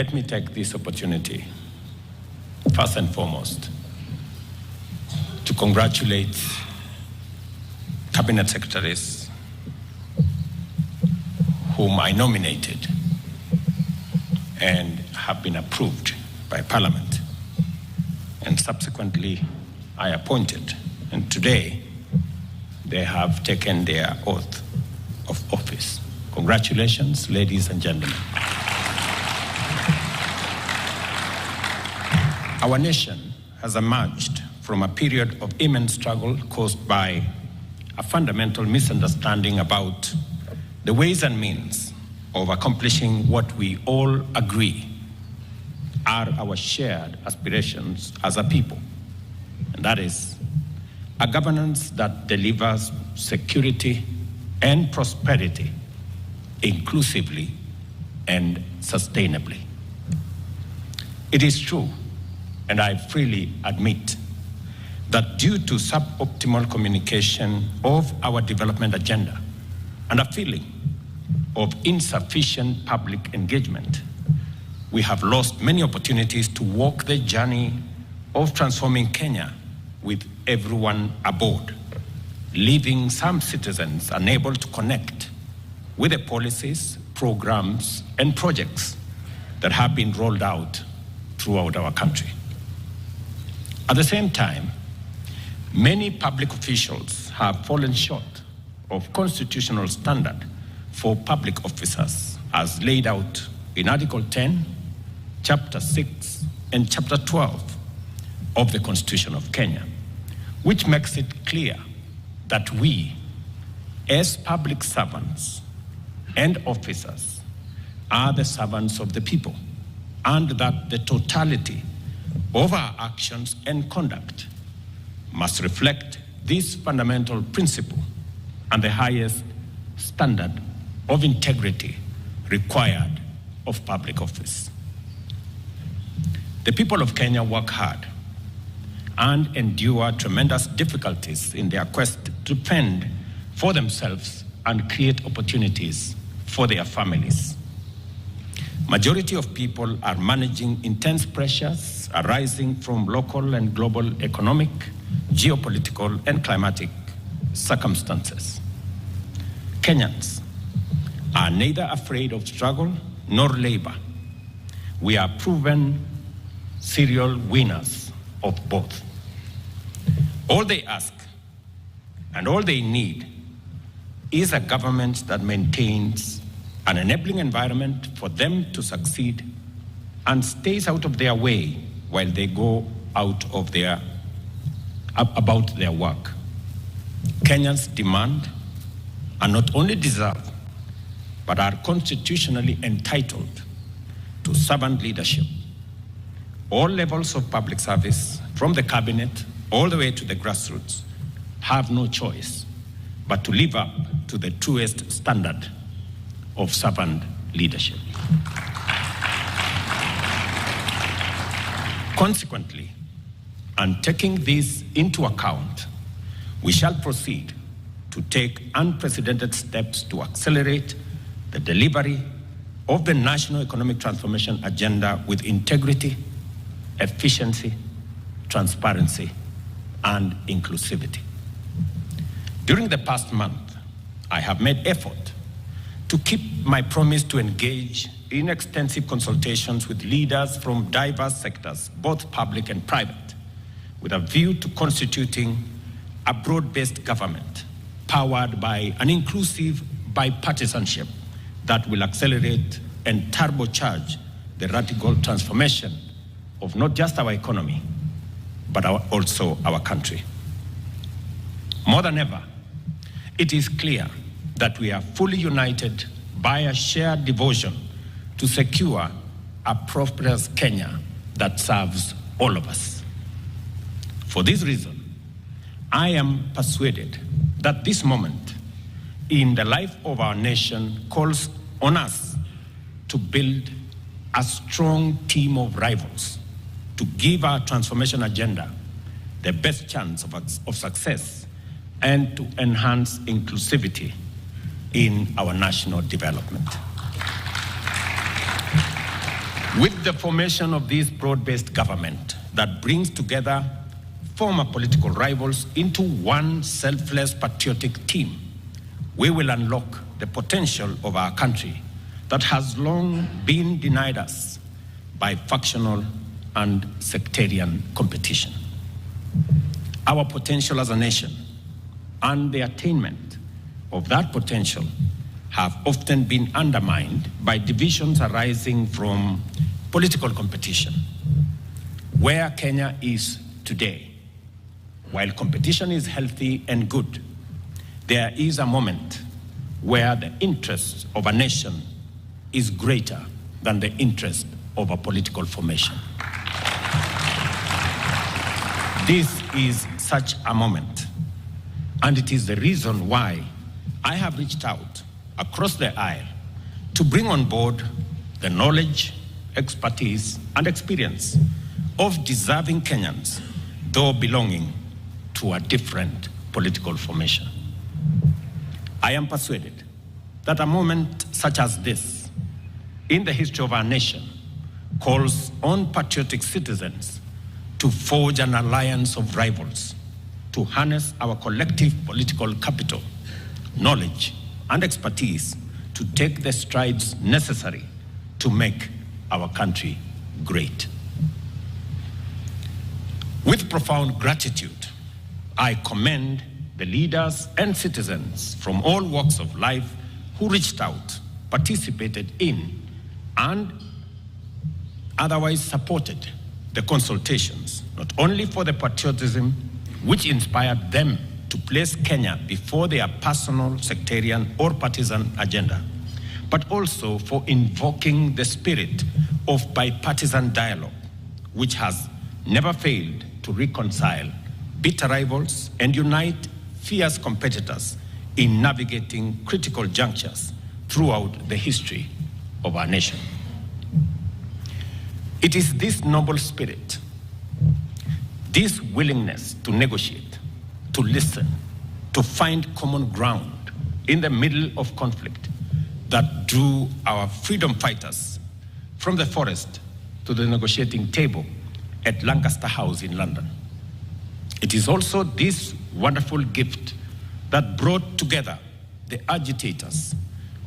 Let me take this opportunity, first and foremost, to congratulate Cabinet Secretaries whom I nominated and have been approved by Parliament, and subsequently I appointed. And today, they have taken their oath of office. Congratulations, ladies and gentlemen. Our nation has emerged from a period of immense struggle caused by a fundamental misunderstanding about the ways and means of accomplishing what we all agree are our shared aspirations as a people. And that is a governance that delivers security and prosperity inclusively and sustainably. It is true, and I freely admit, that due to suboptimal communication of our development agenda and a feeling of insufficient public engagement, we have lost many opportunities to walk the journey of transforming Kenya with everyone aboard, leaving some citizens unable to connect with the policies, programs, and projects that have been rolled out throughout our country. At the same time, many public officials have fallen short of constitutional standard for public officers as laid out in Article 10, Chapter 6, and Chapter 12 of the Constitution of Kenya, which makes it clear that we, as public servants and officers, are the servants of the people, and that the totality of our actions and conduct must reflect this fundamental principle and the highest standard of integrity required of public office. The people of Kenya work hard and endure tremendous difficulties in their quest to fend for themselves and create opportunities for their families. Majority of people are managing intense pressures arising from local and global economic, geopolitical, and climatic circumstances. Kenyans are neither afraid of struggle nor labor. We are proven serial winners of both. All they ask and all they need is a government that maintains an enabling environment for them to succeed and stays out of their way while they go about their work. Kenyans demand and not only deserve, but are constitutionally entitled to servant leadership. All levels of public service, from the cabinet all the way to the grassroots, have no choice but to live up to the truest standard of servant leadership. Consequently, and taking this into account, we shall proceed to take unprecedented steps to accelerate the delivery of the national economic transformation agenda with integrity, efficiency, transparency, and inclusivity. During the past month, I have made effort to keep my promise to engage in extensive consultations with leaders from diverse sectors, both public and private, with a view to constituting a broad-based government powered by an inclusive bipartisanship that will accelerate and turbocharge the radical transformation of not just our economy, but also our country. More than ever, it is clear that we are fully united by a shared devotion to secure a prosperous Kenya that serves all of us. For this reason, I am persuaded that this moment in the life of our nation calls on us to build a strong team of rivals to give our transformation agenda the best chance of success and to enhance inclusivity in our national development. With the formation of this broad-based government that brings together former political rivals into one selfless patriotic team, we will unlock the potential of our country that has long been denied us by factional and sectarian competition. Our potential as a nation and the attainment of that potential have often been undermined by divisions arising from political competition. Where Kenya is today, while competition is healthy and good, there is a moment where the interest of a nation is greater than the interest of a political formation. This is such a moment, and it is the reason why I have reached out across the aisle to bring on board the knowledge, expertise, and experience of deserving Kenyans, though belonging to a different political formation. I am persuaded that a moment such as this in the history of our nation calls on patriotic citizens to forge an alliance of rivals, to harness our collective political capital, knowledge, and expertise to take the strides necessary to make our country great. With profound gratitude, I commend the leaders and citizens from all walks of life who reached out, participated in, and otherwise supported the consultations, not only for the patriotism which inspired them to place Kenya before their personal, sectarian, or partisan agenda, but also for invoking the spirit of bipartisan dialogue, which has never failed to reconcile bitter rivals and unite fierce competitors in navigating critical junctures throughout the history of our nation. It is this noble spirit, this willingness to negotiate, to listen, to find common ground in the middle of conflict that drew our freedom fighters from the forest to the negotiating table at Lancaster House in London. It is also this wonderful gift that brought together the agitators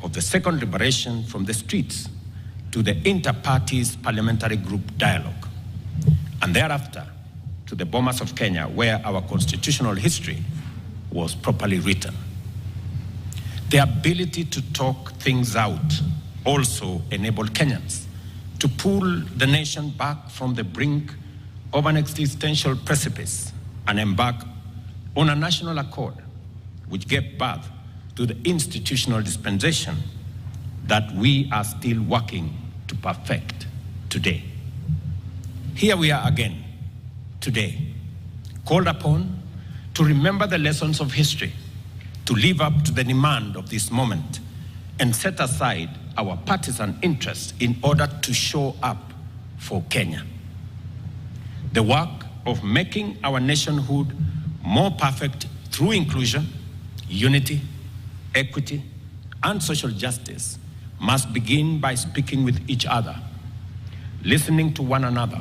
of the second liberation from the streets to the inter-parties parliamentary group dialogue, and thereafter to the Bomas of Kenya, where our constitutional history was properly written. The ability to talk things out also enabled Kenyans to pull the nation back from the brink of an existential precipice and embark on a national accord which gave birth to the institutional dispensation that we are still working to perfect today. Here we are again today, called upon to remember the lessons of history, to live up to the demand of this moment, and set aside our partisan interests in order to show up for Kenya. The work of making our nationhood more perfect through inclusion, unity, equity, and social justice must begin by speaking with each other, listening to one another,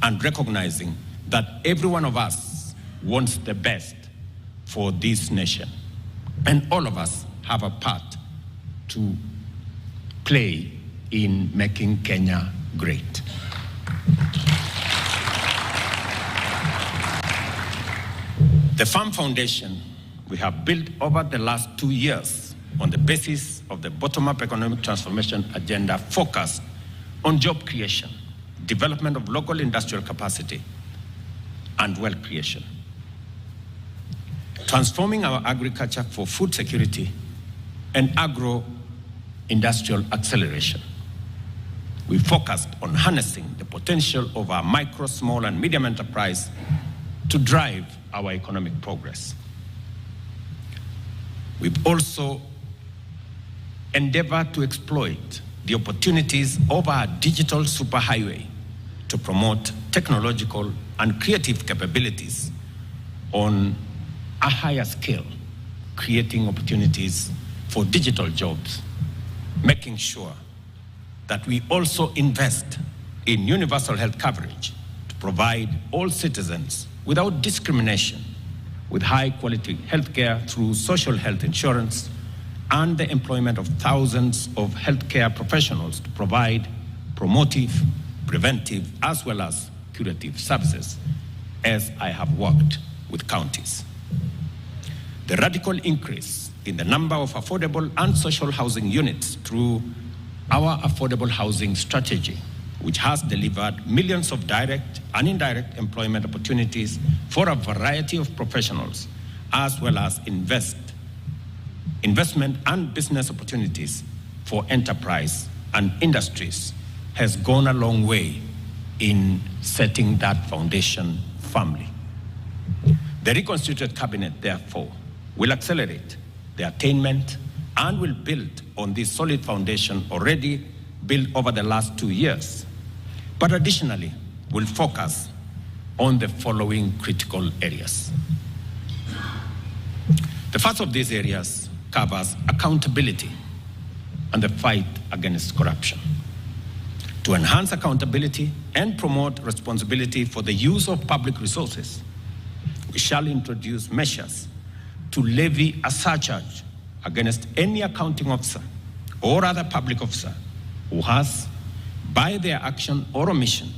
and recognizing that every one of us wants the best for this nation. And all of us have a part to play in making Kenya great. The Farm Foundation we have built over the last 2 years on the basis of the bottom-up economic transformation agenda focused on job creation, development of local industrial capacity, and wealth creation. Transforming our agriculture for food security and agro-industrial acceleration. We focused on harnessing the potential of our micro, small, and medium enterprise to drive our economic progress. We've also endeavored to exploit the opportunities of our digital superhighway to promote technological and creative capabilities on a higher scale, creating opportunities for digital jobs, making sure that we also invest in universal health coverage to provide all citizens without discrimination with high-quality healthcare through social health insurance and the employment of thousands of healthcare professionals to provide promotive, preventive, as well as curative services, as I have worked with counties. The radical increase in the number of affordable and social housing units through our affordable housing strategy, which has delivered millions of direct and indirect employment opportunities for a variety of professionals, as well as investment and business opportunities for enterprise and industries, has gone a long way in setting that foundation firmly. The reconstituted cabinet, therefore, will accelerate the attainment and will build on this solid foundation already built over the last 2 years, but additionally will focus on the following critical areas. The first of these areas covers accountability and the fight against corruption. To enhance accountability and promote responsibility for the use of public resources, we shall introduce measures to levy a surcharge against any accounting officer or other public officer who has, by their action or omission,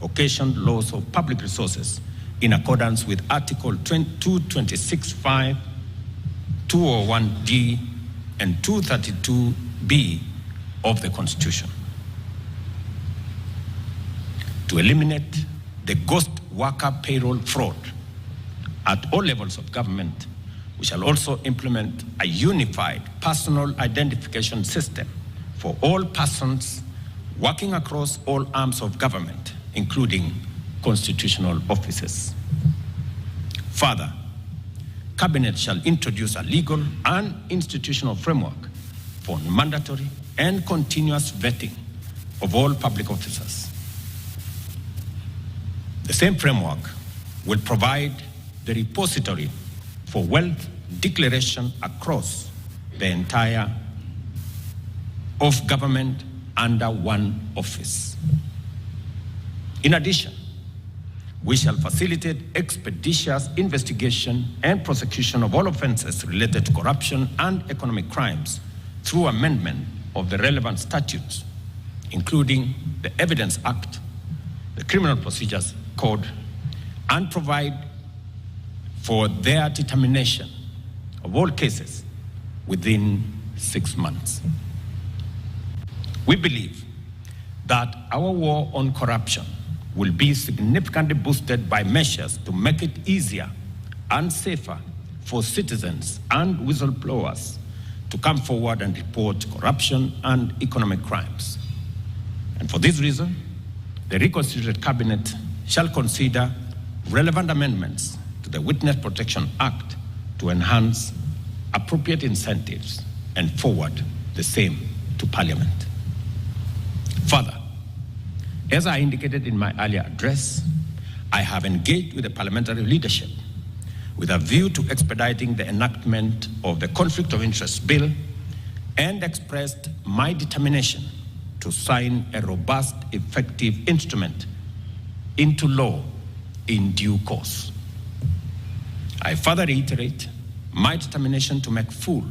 occasioned loss of public resources in accordance with Article 226(5), 201(d), and 232(b) of the Constitution. To eliminate the ghost worker payroll fraud at all levels of government, we shall also implement a unified personal identification system for all persons working across all arms of government, including constitutional offices. Further, Cabinet shall introduce a legal and institutional framework for mandatory and continuous vetting of all public officers. The same framework will provide the repository for wealth declaration across the entire of government under one office. In addition, we shall facilitate expeditious investigation and prosecution of all offenses related to corruption and economic crimes through amendment of the relevant statutes, including the Evidence Act, the Criminal Procedures Code, and provide for their determination of all cases within 6 months. We believe that our war on corruption will be significantly boosted by measures to make it easier and safer for citizens and whistleblowers to come forward and report corruption and economic crimes. And for this reason, the reconstituted cabinet shall consider relevant amendments to the Witness Protection Act to enhance appropriate incentives and forward the same to Parliament. Further, as I indicated in my earlier address, I have engaged with the parliamentary leadership with a view to expediting the enactment of the Conflict of Interest Bill and expressed my determination to sign a robust, effective instrument into law in due course. I further reiterate my determination to make full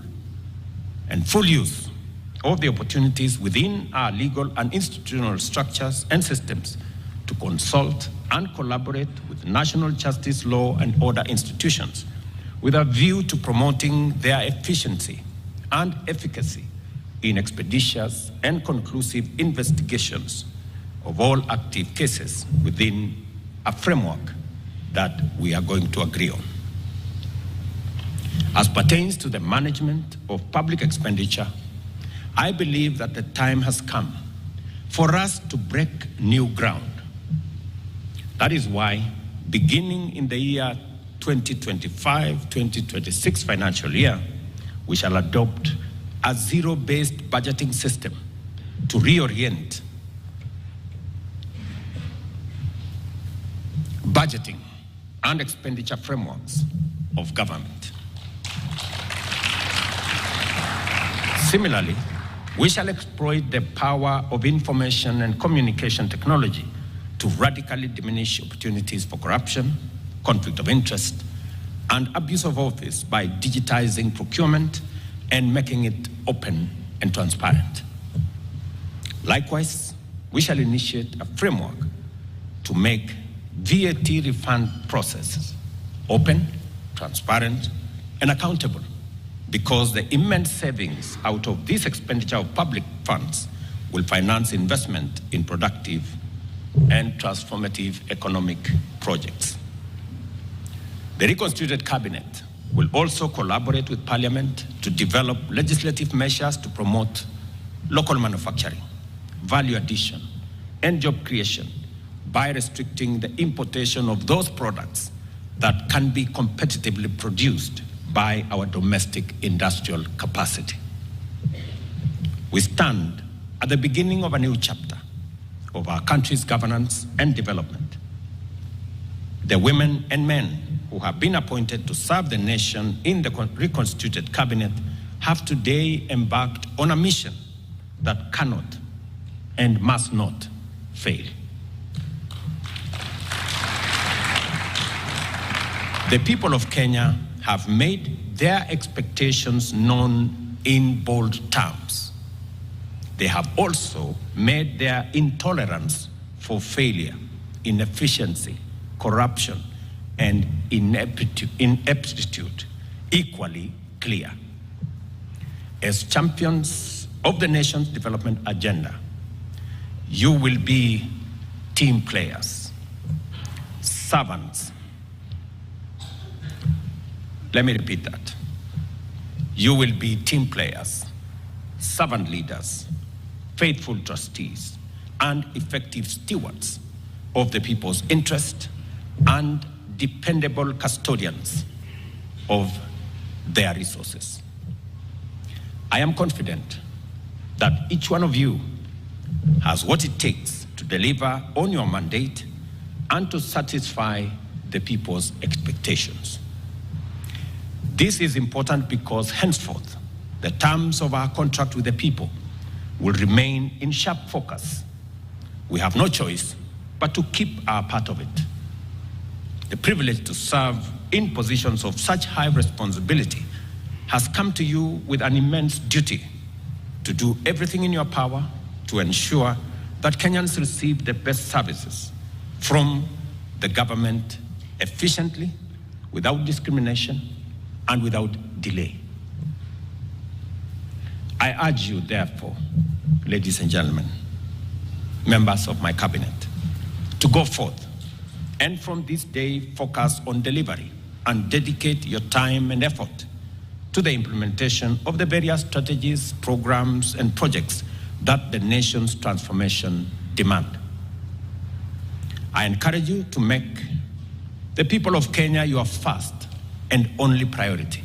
use of the opportunities within our legal and institutional structures and systems to consult and collaborate with national justice, law, and order institutions with a view to promoting their efficiency and efficacy in expeditious and conclusive investigations of all active cases within a framework that we are going to agree on. As pertains to the management of public expenditure, I believe that the time has come for us to break new ground. That is why, beginning in the year 2025-2026 financial year, we shall adopt a zero-based budgeting system to reorient budgeting and expenditure frameworks of government. Similarly, We shall exploit the power of information and communication technology to radically diminish opportunities for corruption, conflict of interest, and abuse of office by digitizing procurement and making it open and transparent. Likewise, we shall initiate a framework to make VAT refund processes open, transparent, and accountable, because the immense savings out of this expenditure of public funds will finance investment in productive and transformative economic projects. The reconstituted cabinet will also collaborate with Parliament to develop legislative measures to promote local manufacturing, value addition, and job creation by restricting the importation of those products that can be competitively produced by our domestic industrial capacity. We stand at the beginning of a new chapter of our country's governance and development. The women and men who have been appointed to serve the nation in the reconstituted cabinet have today embarked on a mission that cannot and must not fail. The people of Kenya have made their expectations known in bold terms. They have also made their intolerance for failure, inefficiency, corruption, and ineptitude equally clear. As champions of the nation's development agenda, you will be team players, servants. Let me repeat that. You will be team players, servant leaders, faithful trustees, and effective stewards of the people's interest and dependable custodians of their resources. I am confident that each one of you has what it takes to deliver on your mandate and to satisfy the people's expectations. This is important because henceforth, the terms of our contract with the people will remain in sharp focus. We have no choice but to keep our part of it. The privilege to serve in positions of such high responsibility has come to you with an immense duty to do everything in your power to ensure that Kenyans receive the best services from the government efficiently, without discrimination, and without delay. I urge you, therefore, ladies and gentlemen, members of my cabinet, to go forth and from this day focus on delivery and dedicate your time and effort to the implementation of the various strategies, programs, and projects that the nation's transformation demand. I encourage you to make the people of Kenya your first and only priority,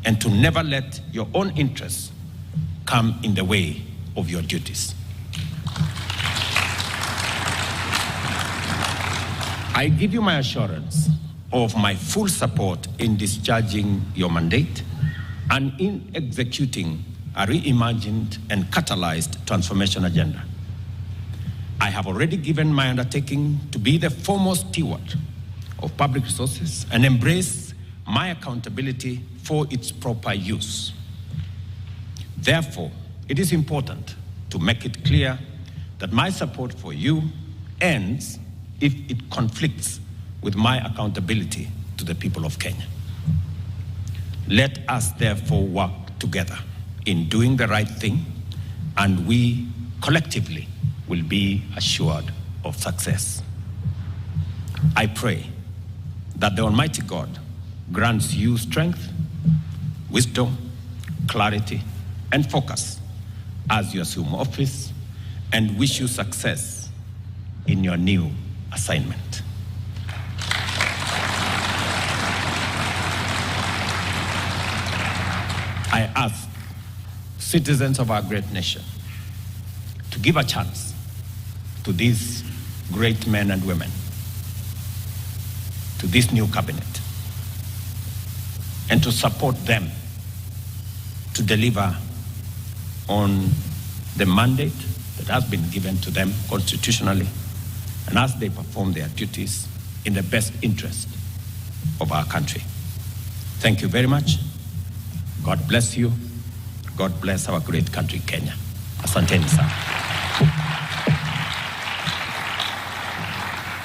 and to never let your own interests come in the way of your duties. I give you my assurance of my full support in discharging your mandate and in executing a reimagined and catalyzed transformation agenda. I have already given my undertaking to be the foremost steward of public resources and embrace my accountability for its proper use. Therefore, it is important to make it clear that my support for you ends if it conflicts with my accountability to the people of Kenya. Let us therefore work together in doing the right thing, and we collectively will be assured of success. I pray that the Almighty God grants you strength, wisdom, clarity, and focus as you assume office, and wish you success in your new assignment. I ask citizens of our great nation to give a chance to these great men and women, to this new cabinet, and to support them to deliver on the mandate that has been given to them constitutionally, and as they perform their duties in the best interest of our country. Thank you very much. God bless you. God bless our great country, Kenya. Asanteni sana.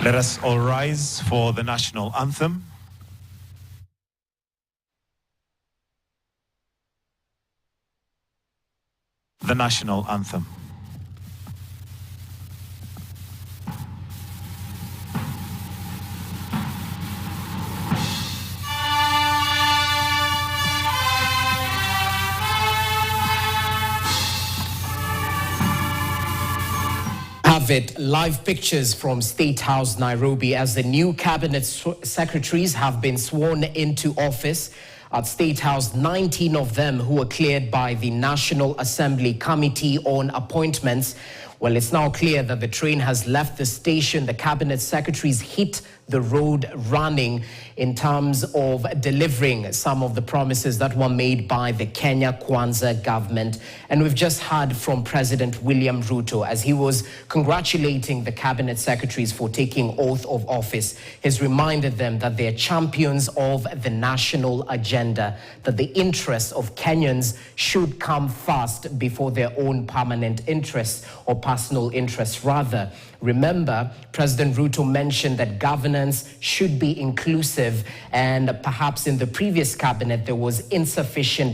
Let us all rise for the national anthem. The national anthem. Live pictures from State House, Nairobi, as the new cabinet secretaries have been sworn into office. At State House, 19 of them who were cleared by the National Assembly Committee on Appointments. Well, it's now clear that the train has left the station. The cabinet secretaries hit the road running in terms of delivering some of the promises that were made by the Kenya Kwanza government. And we've just heard from President William Ruto as he was congratulating the cabinet secretaries for taking oath of office. He's reminded them that they're champions of the national agenda, that the interests of Kenyans should come first before their own permanent interests or personal interests rather. Remember, President Ruto mentioned that governance should be inclusive, and perhaps in the previous cabinet there was insufficient